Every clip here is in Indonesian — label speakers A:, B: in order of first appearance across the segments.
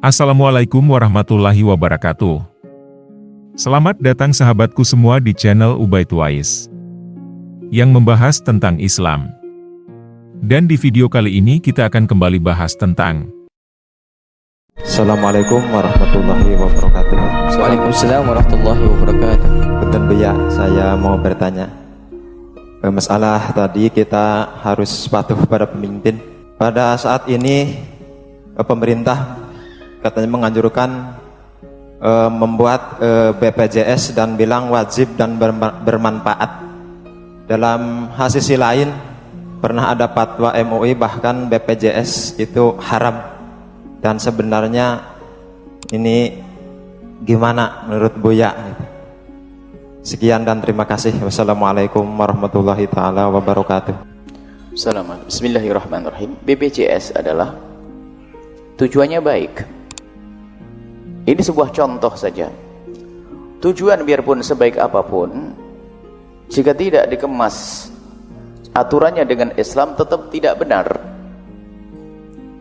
A: Assalamualaikum warahmatullahi wabarakatuh. Selamat datang sahabatku semua di channel Ubaid Wais yang membahas tentang Islam. Dan di video kali ini kita akan kembali bahas tentang
B: Assalamualaikum warahmatullahi wabarakatuh.
C: Waalaikumsalam warahmatullahi wabarakatuh.
B: Betul Buya, saya mau bertanya. Masalah tadi kita harus patuh pada pemimpin. Pada saat ini pemerintah katanya menganjurkan membuat BPJS dan bilang wajib dan bermanfaat. Dalam sisi lain pernah ada fatwa MUI bahkan BPJS itu haram. Dan sebenarnya ini gimana menurut Buya? Sekian dan terima kasih. Wassalamualaikum warahmatullahi taala wabarakatuh.
C: Assalamualaikum. Bismillahirrahmanirrahim. BPJS adalah tujuannya baik. Ini sebuah contoh saja. Tujuan biarpun sebaik apapun, jika tidak dikemas aturannya dengan Islam tetap tidak benar.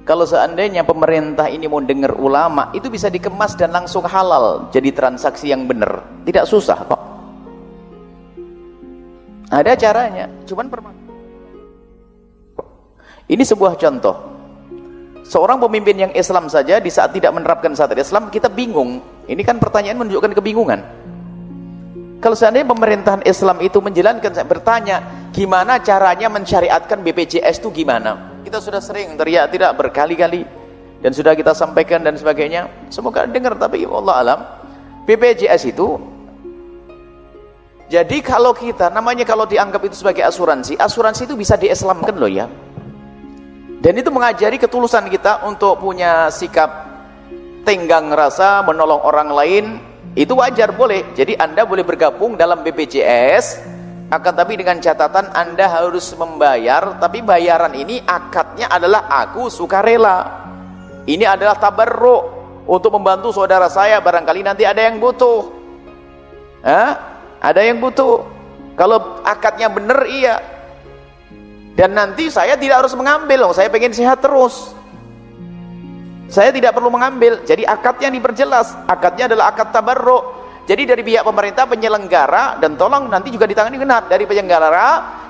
C: Kalau seandainya pemerintah ini mau dengar ulama, itu bisa dikemas dan langsung halal, jadi transaksi yang benar. Tidak susah kok. Ada caranya, cuman ini sebuah contoh. Seorang pemimpin yang Islam saja di saat tidak menerapkan syariat Islam, kita bingung. Ini kan pertanyaan menunjukkan kebingungan. Kalau seandainya pemerintahan Islam itu menjalankan, saya bertanya, gimana caranya mensyariatkan BPJS itu gimana? Kita sudah sering teriak tidak berkali-kali dan sudah kita sampaikan dan sebagainya. Semoga dengar, tapi Allah alam, BPJS itu jadi kalau kita namanya kalau dianggap itu sebagai asuransi, asuransi itu bisa diislamkan loh ya. Dan itu mengajari ketulusan kita untuk punya sikap tenggang rasa, menolong orang lain, itu wajar, boleh. Jadi Anda boleh bergabung dalam BPJS, akan tapi dengan catatan Anda harus membayar, tapi bayaran ini akadnya adalah aku sukarela. Ini adalah tabarruk untuk membantu saudara saya, barangkali nanti ada yang butuh. Ada yang butuh. Kalau akadnya benar, iya. Dan nanti saya tidak harus mengambil, saya pengen sehat terus. Saya tidak perlu mengambil. Jadi akadnya diperjelas. Akadnya adalah akad tabarruk. Jadi dari pihak pemerintah penyelenggara, dan tolong nanti juga ditangani benar dari penyelenggara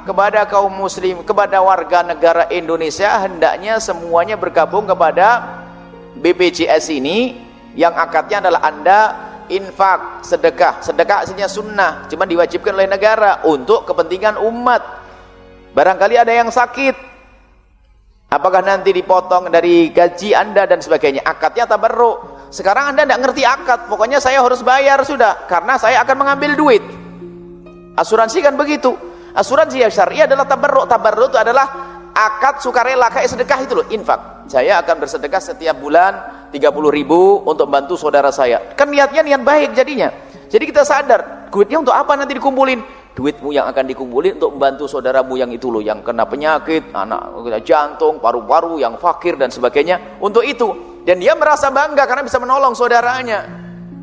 C: kepada kaum muslim, kepada warga negara Indonesia, hendaknya semuanya bergabung kepada BPJS ini yang akadnya adalah Anda infak, sedekah. Sedekah aslinya sunnah, cuma diwajibkan oleh negara untuk kepentingan umat. Barangkali ada yang sakit, apakah nanti dipotong dari gaji Anda dan sebagainya. Akadnya tabarruk. Sekarang Anda tidak ngerti akad, pokoknya saya harus bayar sudah, karena saya akan mengambil duit. Asuransi kan begitu. Asuransi yang syar'i adalah tabarruk. Tabarruk itu adalah akad sukarela, kayak sedekah itu loh, infak. Saya akan bersedekah setiap bulan 30.000 untuk membantu saudara saya. Kan niatnya niat baik jadinya. Jadi kita sadar, duitnya untuk apa nanti dikumpulin? Duitmu yang akan dikumpulin untuk membantu saudaramu yang itu loh, yang kena penyakit, anak jantung, paru-paru, yang fakir dan sebagainya. Untuk itu. Dan dia merasa bangga karena bisa menolong saudaranya.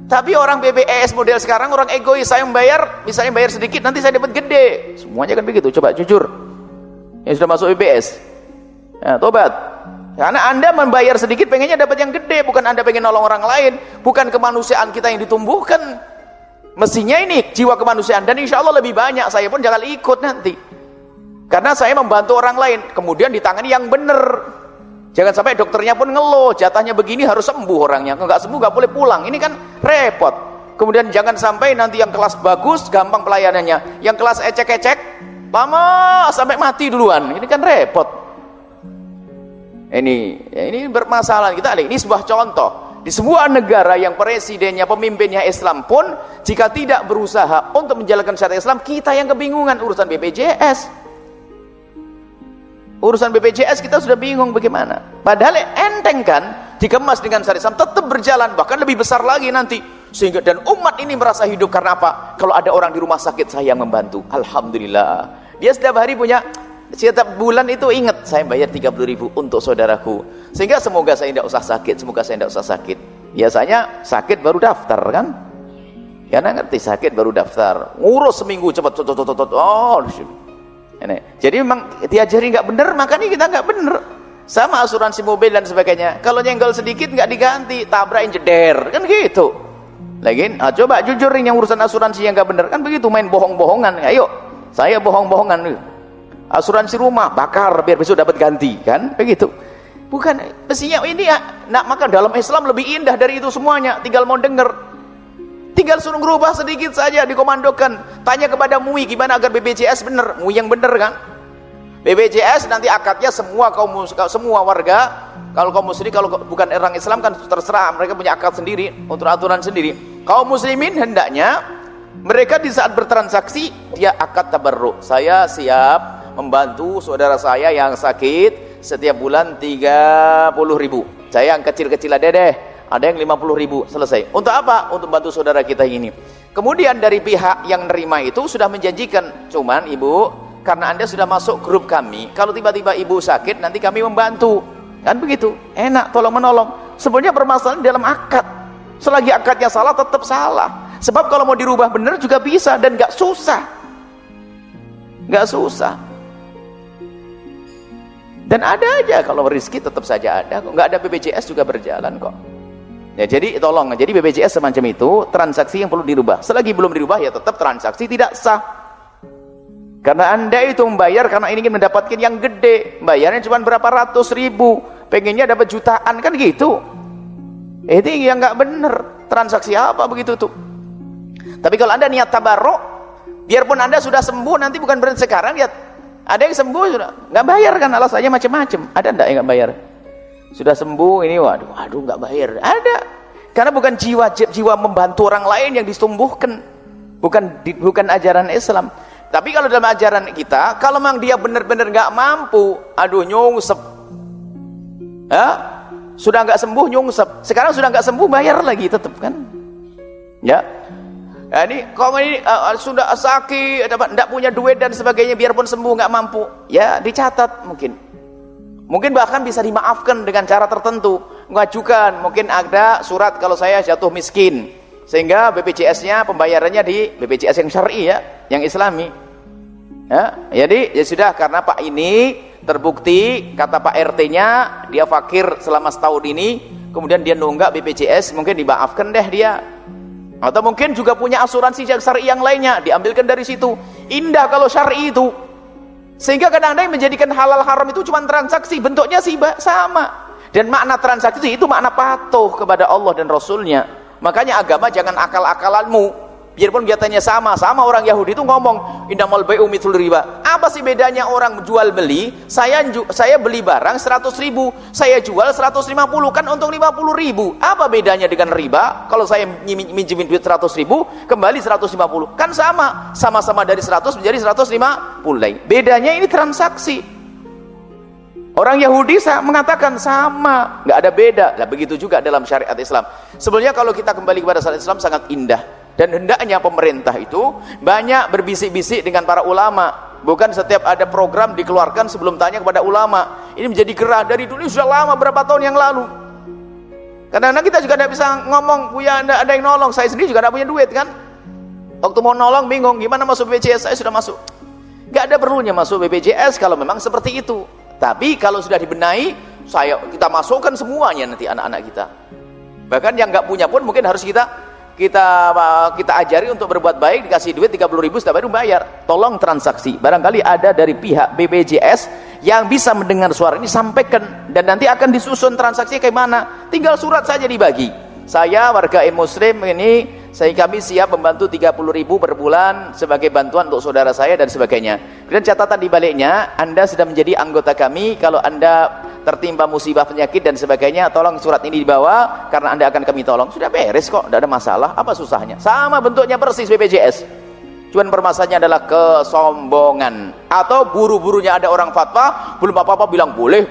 C: Tapi orang BPJS model sekarang orang egois, saya membayar, misalnya bayar sedikit nanti saya dapat gede. Semuanya kan begitu. Coba jujur, yang sudah masuk BPJS, ya, tobat. Karena Anda membayar sedikit pengennya dapat yang gede, bukan Anda pengen nolong orang lain, bukan kemanusiaan kita yang ditumbuhkan. Mestinya ini jiwa kemanusiaan, dan insya Allah lebih banyak. Saya pun jangan ikut nanti, karena saya membantu orang lain, kemudian ditangani yang benar. Jangan sampai dokternya pun ngeluh, jatahnya begini harus sembuh orangnya, nggak sembuh nggak boleh pulang. Ini kan repot. Kemudian jangan sampai nanti yang kelas bagus gampang pelayanannya, yang kelas ecek-ecek lama sampai mati duluan. Ini kan repot. Ini bermasalah. Ini sebuah contoh. Di sebuah negara yang presidennya, pemimpinnya Islam pun, jika tidak berusaha untuk menjalankan syariat Islam, kita yang kebingungan urusan BPJS. Urusan BPJS kita sudah bingung bagaimana. Padahal enteng kan, dikemas dengan syariat Islam tetap berjalan, bahkan lebih besar lagi nanti. Sehingga dan umat ini merasa hidup karena apa? Kalau ada orang di rumah sakit, saya yang membantu. Alhamdulillah. Dia setiap hari punya, setiap bulan itu ingat, saya bayar 30.000 untuk saudaraku. Sehingga semoga saya tidak usah sakit, semoga saya tidak usah sakit. Biasanya sakit baru daftar kan? Karena ngerti sakit baru daftar. Ngurus seminggu cepat. Oh, ini. Jadi memang diajari nggak benar, makanya kita nggak benar. Sama asuransi mobil dan sebagainya, kalau nyenggol sedikit nggak diganti, tabrakin jeder, kan gitu. Lagi, coba jujur nih yang urusan asuransi yang nggak bener, kan begitu, main bohong-bohongan. Ayo, saya bohong-bohongan. Asuransi rumah bakar biar besok dapat ganti, kan begitu. Bukan, mestinya ini ya, nah, maka dalam Islam lebih indah dari itu semuanya. Tinggal mau denger, tinggal suruh berubah sedikit saja, dikomandokan. Tanya kepada MUI gimana agar BPJS bener, MUI yang bener kan. BPJS nanti akadnya semua semua warga. Kalau kaum muslim, kalau bukan orang Islam kan terserah, mereka punya akad sendiri, untuk aturan sendiri. Kaum muslimin hendaknya mereka di saat bertransaksi dia akad tabarruk. Saya siap membantu saudara saya yang sakit setiap bulan 30.000. Saya yang kecil-kecil ada deh, ada yang 50.000, selesai. Untuk apa? Untuk bantu saudara kita ini. Kemudian dari pihak yang nerima itu sudah menjanjikan, cuman ibu, karena anda sudah masuk grup kami, kalau tiba-tiba ibu sakit nanti kami membantu, kan begitu, enak, tolong menolong. Sebenarnya permasalahan dalam akad. Selagi akadnya salah tetap salah, sebab kalau mau dirubah benar juga bisa dan gak susah, gak susah. Dan ada aja, kalau rezeki tetap saja ada kok, nggak ada BPJS juga berjalan kok. Ya, jadi tolong, jadi BPJS semacam itu transaksi yang perlu dirubah. Selagi belum dirubah ya tetap transaksi tidak sah. Karena anda itu membayar karena ingin mendapatkan yang gede, bayarnya cuma berapa ratus ribu, pengennya dapat jutaan, kan gitu. Itu yang nggak bener, transaksi apa begitu tuh. Tapi kalau anda niat tabarruk, biarpun anda sudah sembuh, nanti bukan berarti sekarang ya. Ada yang sembuh sudah nggak bayar kan, alasannya macam-macam. Ada enggak yang nggak bayar? Sudah sembuh ini, waduh nggak bayar. Ada, karena bukan jiwa membantu orang lain yang ditumbuhkan, bukan ajaran Islam. Tapi kalau dalam ajaran kita, kalau memang dia benar-benar nggak mampu, aduh nyungsep, ya sudah nggak sembuh nyungsep. Sekarang sudah nggak sembuh bayar lagi tetap kan, ya. Nah, ini kalau ini sudah sakit, tidak punya duit dan sebagainya, biarpun sembuh nggak mampu, ya dicatat, mungkin bahkan bisa dimaafkan dengan cara tertentu. Mengajukan, mungkin ada surat kalau saya jatuh miskin, sehingga BPJS-nya pembayarannya di BPJS yang syar'i ya, yang Islami. Ya, jadi ya sudah, karena Pak ini terbukti kata Pak RT-nya dia fakir selama setahun ini, kemudian dia nunggak BPJS, mungkin dimaafkan deh dia. Atau mungkin juga punya asuransi syar'i yang lainnya, diambilkan dari situ. Indah kalau syar'i itu, sehingga kadang-kadang menjadikan halal haram itu cuma transaksi, bentuknya sih sama, dan makna transaksi itu makna patuh kepada Allah dan Rasulnya. Makanya agama jangan akal-akalanmu, biarpun biasanya sama orang Yahudi itu ngomong innamal bai'u mitslul riba. Apa sih bedanya orang jual beli? Saya beli barang 100.000, saya jual 150, kan untung 50.000. Apa bedanya dengan riba? Kalau saya minjemin duit 100.000 kembali 150, kan sama-sama dari 100 menjadi 150. Bedanya ini transaksi. Orang Yahudi mengatakan sama, nggak ada beda. Nah, begitu juga dalam syariat Islam. Sebenarnya kalau kita kembali kepada syariat Islam sangat indah, dan hendaknya pemerintah itu banyak berbisik-bisik dengan para ulama. Bukan setiap ada program dikeluarkan sebelum tanya kepada ulama. Ini menjadi gerah dari dulu, sudah lama, berapa tahun yang lalu. Kadang-kadang kita juga tidak bisa ngomong, punya ada yang nolong. Saya sendiri juga tidak punya duit kan. Waktu mau nolong bingung, gimana masuk BPJS? Saya sudah masuk. Gak ada perlunya masuk BPJS kalau memang seperti itu. Tapi kalau sudah dibenahi, kita masukkan semuanya nanti anak-anak kita. Bahkan yang nggak punya pun mungkin harus kita ajari untuk berbuat baik, dikasih duit 30.000 setelah baru bayar. Tolong transaksi. Barangkali ada dari pihak BPJS yang bisa mendengar suara ini, sampaikan, dan nanti akan disusun transaksi kayak mana. Tinggal surat saja dibagi. Saya warga muslim ini, kami siap membantu 30.000 per bulan sebagai bantuan untuk saudara saya dan sebagainya. Kemudian catatan di baliknya, Anda sudah menjadi anggota kami, kalau Anda tertimpa musibah penyakit dan sebagainya, tolong surat ini dibawa karena Anda akan kami tolong. Sudah beres kok, tidak ada masalah. Apa susahnya? Sama bentuknya persis BPJS. Cuman permasalahannya adalah kesombongan, atau buru-burunya ada orang fatwa belum apa-apa bilang boleh,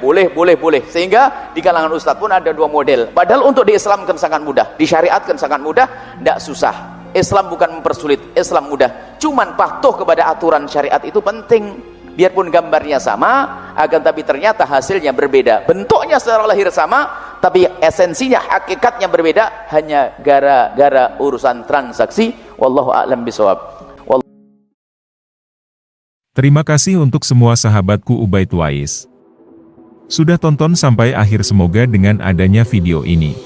C: sehingga di kalangan ustadz pun ada dua model. Padahal untuk diislamkan sangat mudah, disyariatkan sangat mudah, tidak susah. Islam bukan mempersulit, Islam mudah. Cuman patuh kepada aturan syariat itu penting. Biarpun gambarnya sama, akan tapi ternyata hasilnya berbeda. Bentuknya secara lahir sama, tapi esensinya, hakikatnya berbeda, hanya gara-gara urusan transaksi. Wallahu a'lam bishawab.
A: Terima kasih untuk semua sahabatku Ubaid Wais. sudah tonton sampai akhir. Semoga dengan adanya video ini,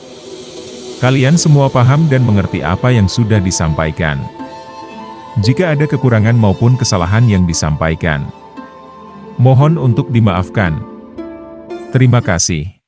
A: kalian semua paham dan mengerti apa yang sudah disampaikan. Jika ada kekurangan maupun kesalahan yang disampaikan, mohon untuk dimaafkan. Terima kasih.